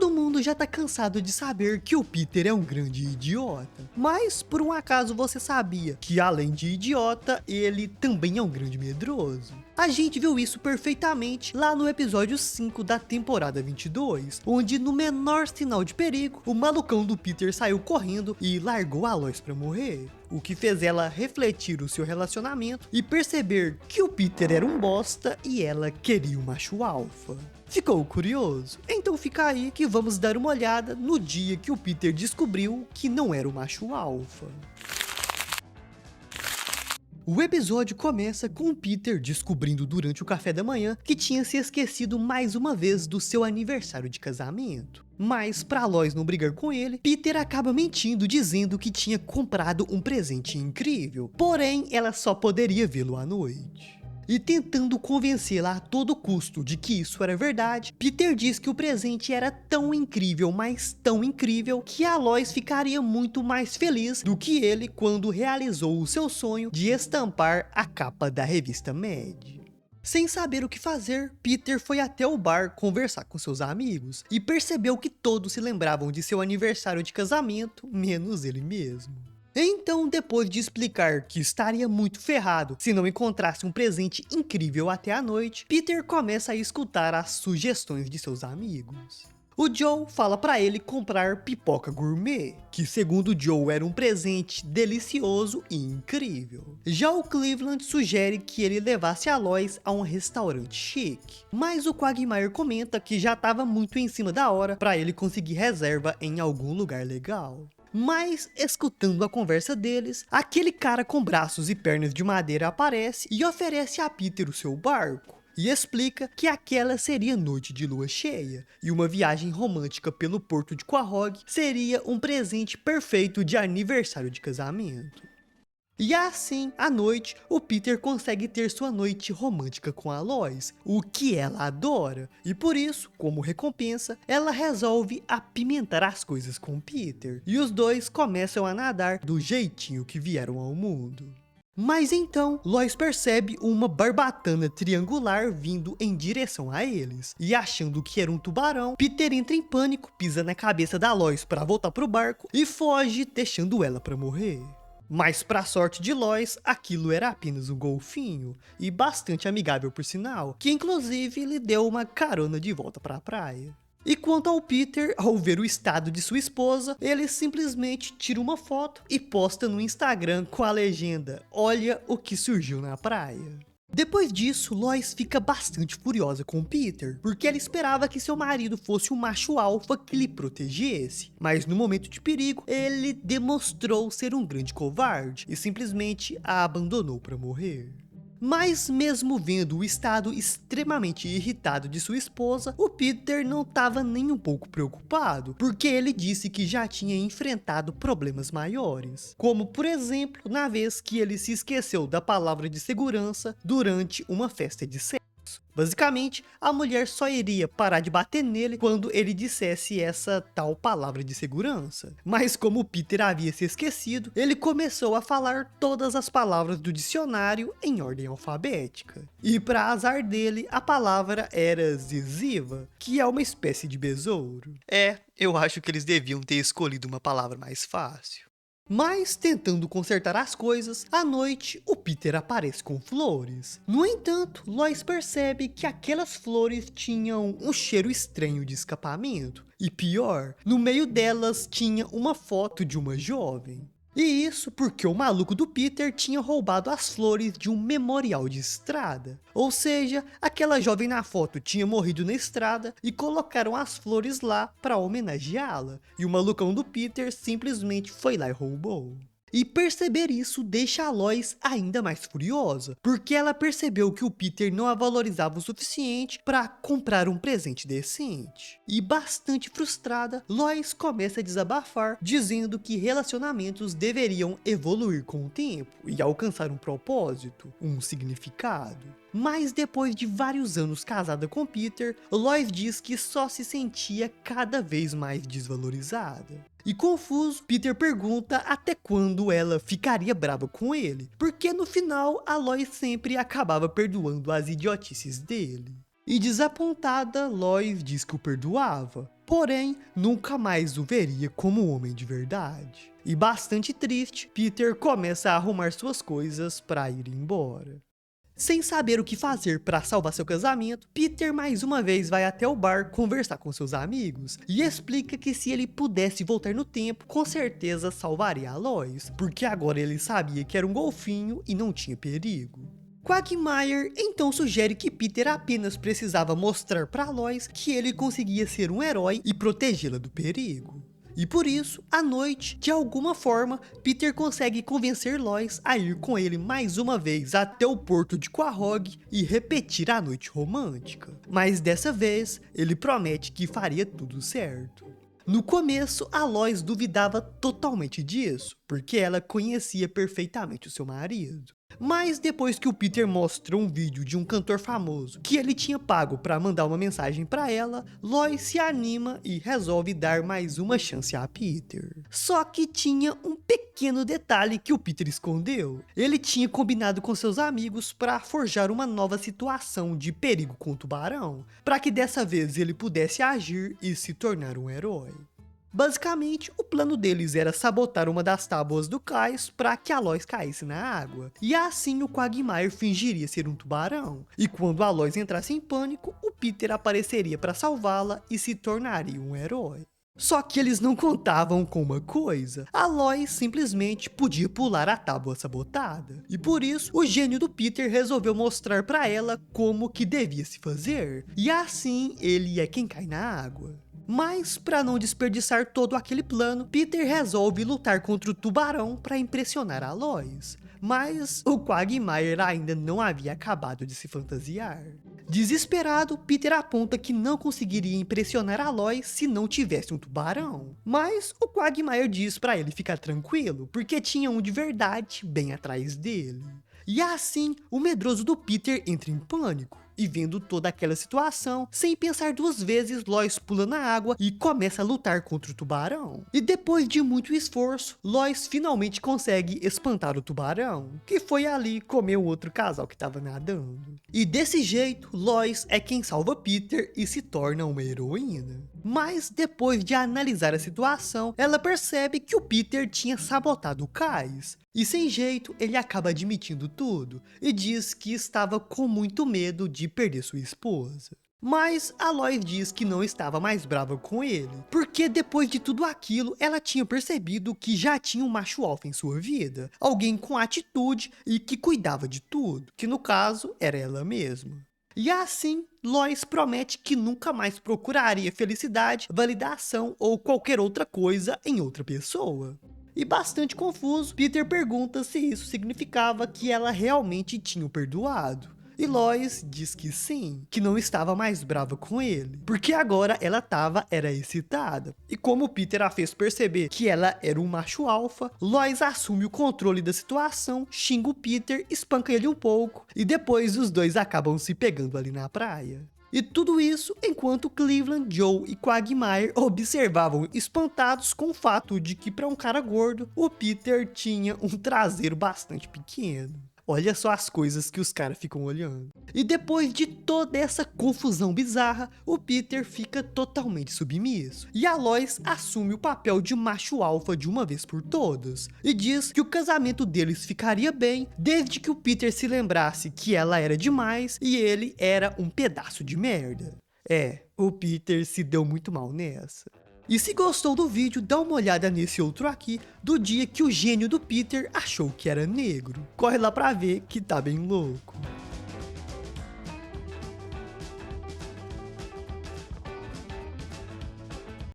Todo mundo já tá cansado de saber que o Peter é um grande idiota. Mas por um acaso você sabia que além de idiota, ele também é um grande medroso? A gente viu isso perfeitamente lá no episódio 5 da temporada 22, onde no menor sinal de perigo, o malucão do Peter saiu correndo e largou a Lois pra morrer. O que fez ela refletir o seu relacionamento e perceber que o Peter era um bosta e ela queria um macho alfa. Ficou curioso? Então fica aí que vamos dar uma olhada no dia que o Peter descobriu que não era o macho alfa. O episódio começa com o Peter descobrindo durante o café da manhã que tinha se esquecido mais uma vez do seu aniversário de casamento. Mas pra Lois não brigar com ele, Peter acaba mentindo dizendo que tinha comprado um presente incrível, porém ela só poderia vê-lo à noite. E tentando convencê-la a todo custo de que isso era verdade, Peter diz que o presente era tão incrível, mas tão incrível, que a Lois ficaria muito mais feliz do que ele quando realizou o seu sonho de estampar a capa da revista Mad. Sem saber o que fazer, Peter foi até o bar conversar com seus amigos e percebeu que todos se lembravam de seu aniversário de casamento, menos ele mesmo. Então, depois de explicar que estaria muito ferrado se não encontrasse um presente incrível até a noite, Peter começa a escutar as sugestões de seus amigos. O Joe fala para ele comprar pipoca gourmet, que segundo Joe era um presente delicioso e incrível. Já o Cleveland sugere que ele levasse a Lois a um restaurante chique, mas o Quagmire comenta que já estava muito em cima da hora para ele conseguir reserva em algum lugar legal. Mas, escutando a conversa deles, aquele cara com braços e pernas de madeira aparece e oferece a Peter o seu barco. E explica que aquela seria noite de lua cheia, e uma viagem romântica pelo porto de Quahog seria um presente perfeito de aniversário de casamento. E assim, à noite, o Peter consegue ter sua noite romântica com a Lois, o que ela adora, e por isso, como recompensa, ela resolve apimentar as coisas com Peter, e os dois começam a nadar do jeitinho que vieram ao mundo. Mas então, Lois percebe uma barbatana triangular vindo em direção a eles, e achando que era um tubarão, Peter entra em pânico, pisa na cabeça da Lois para voltar pro barco e foge, deixando ela para morrer. Mas pra sorte de Lois, aquilo era apenas um golfinho, e bastante amigável por sinal, que inclusive lhe deu uma carona de volta pra praia. E quanto ao Peter, ao ver o estado de sua esposa, ele simplesmente tira uma foto e posta no Instagram com a legenda: "Olha o que surgiu na praia". Depois disso, Lois fica bastante furiosa com Peter, porque ela esperava que seu marido fosse um macho alfa que lhe protegesse, mas no momento de perigo, ele demonstrou ser um grande covarde e simplesmente a abandonou para morrer. Mas mesmo vendo o estado extremamente irritado de sua esposa, o Peter não estava nem um pouco preocupado, porque ele disse que já tinha enfrentado problemas maiores, como por exemplo, na vez que ele se esqueceu da palavra de segurança durante uma festa de sexo. Basicamente, a mulher só iria parar de bater nele quando ele dissesse essa tal palavra de segurança. Mas como o Peter havia se esquecido, ele começou a falar todas as palavras do dicionário em ordem alfabética. E para azar dele, a palavra era ziziva, que é uma espécie de besouro. Eu acho que eles deviam ter escolhido uma palavra mais fácil. Mas, tentando consertar as coisas, à noite, o Peter aparece com flores. No entanto, Lois percebe que aquelas flores tinham um cheiro estranho de escapamento. E pior, no meio delas tinha uma foto de uma jovem. E isso porque o maluco do Peter tinha roubado as flores de um memorial de estrada. Ou seja, aquela jovem na foto tinha morrido na estrada e colocaram as flores lá para homenageá-la. E o malucão do Peter simplesmente foi lá e roubou. E perceber isso deixa a Lois ainda mais furiosa, porque ela percebeu que o Peter não a valorizava o suficiente para comprar um presente decente. E bastante frustrada, Lois começa a desabafar, dizendo que relacionamentos deveriam evoluir com o tempo e alcançar um propósito, um significado. Mas depois de vários anos casada com Peter, Lois diz que só se sentia cada vez mais desvalorizada. E confuso, Peter pergunta até quando ela ficaria brava com ele, porque no final a Lois sempre acabava perdoando as idiotices dele. E desapontada, Lois diz que o perdoava, porém nunca mais o veria como homem de verdade. E bastante triste, Peter começa a arrumar suas coisas para ir embora. Sem saber o que fazer para salvar seu casamento, Peter mais uma vez vai até o bar conversar com seus amigos e explica que se ele pudesse voltar no tempo, com certeza salvaria a Lois, porque agora ele sabia que era um golfinho e não tinha perigo. Quagmire então sugere que Peter apenas precisava mostrar para Lois que ele conseguia ser um herói e protegê-la do perigo. E por isso, à noite, de alguma forma, Peter consegue convencer Lois a ir com ele mais uma vez até o porto de Quahog e repetir a noite romântica. Mas dessa vez, ele promete que faria tudo certo. No começo, a Lois duvidava totalmente disso, porque ela conhecia perfeitamente o seu marido. Mas depois que o Peter mostra um vídeo de um cantor famoso que ele tinha pago para mandar uma mensagem para ela, Lois se anima e resolve dar mais uma chance a Peter. Só que tinha um pequeno detalhe que o Peter escondeu. Ele tinha combinado com seus amigos para forjar uma nova situação de perigo com o tubarão, para que dessa vez ele pudesse agir e se tornar um herói. Basicamente, o plano deles era sabotar uma das tábuas do cais para que a Lois caísse na água. E assim o Quagmire fingiria ser um tubarão. E quando a Lois entrasse em pânico, o Peter apareceria para salvá-la e se tornaria um herói. Só que eles não contavam com uma coisa: a Lois simplesmente podia pular a tábua sabotada. E por isso, o gênio do Peter resolveu mostrar para ela como que devia se fazer. E assim, ele é quem cai na água. Mas, para não desperdiçar todo aquele plano, Peter resolve lutar contra o tubarão para impressionar a Lois. Mas o Quagmire ainda não havia acabado de se fantasiar. Desesperado, Peter aponta que não conseguiria impressionar a Lois se não tivesse um tubarão. Mas o Quagmire diz para ele ficar tranquilo, porque tinha um de verdade bem atrás dele. E assim, o medroso do Peter entra em pânico. E vendo toda aquela situação, sem pensar duas vezes, Lois pula na água e começa a lutar contra o tubarão. E depois de muito esforço, Lois finalmente consegue espantar o tubarão, que foi ali comer o outro casal que estava nadando. E desse jeito, Lois é quem salva Peter e se torna uma heroína. Mas depois de analisar a situação, ela percebe que o Peter tinha sabotado o cais. E sem jeito, ele acaba admitindo tudo e diz que estava com muito medo de perder sua esposa. Mas a Lois diz que não estava mais brava com ele, porque depois de tudo aquilo, ela tinha percebido que já tinha um macho alfa em sua vida, alguém com atitude e que cuidava de tudo, que no caso era ela mesma. E assim, Lois promete que nunca mais procuraria felicidade, validação ou qualquer outra coisa em outra pessoa. E bastante confuso, Peter pergunta se isso significava que ela realmente tinha o perdoado. E Lois diz que sim, que não estava mais brava com ele, porque agora ela era excitada. E como Peter a fez perceber que ela era um macho alfa, Lois assume o controle da situação, xinga o Peter, espanca ele um pouco, e depois os dois acabam se pegando ali na praia. E tudo isso enquanto Cleveland, Joe e Quagmire observavam espantados com o fato de que para um cara gordo, o Peter tinha um traseiro bastante pequeno. Olha só as coisas que os caras ficam olhando. E depois de toda essa confusão bizarra, o Peter fica totalmente submisso. E a Lois assume o papel de macho alfa de uma vez por todas. E diz que o casamento deles ficaria bem, desde que o Peter se lembrasse que ela era demais e ele era um pedaço de merda. O Peter se deu muito mal nessa. E se gostou do vídeo, dá uma olhada nesse outro aqui, do dia que o gênio do Peter achou que era negro. Corre lá pra ver que tá bem louco.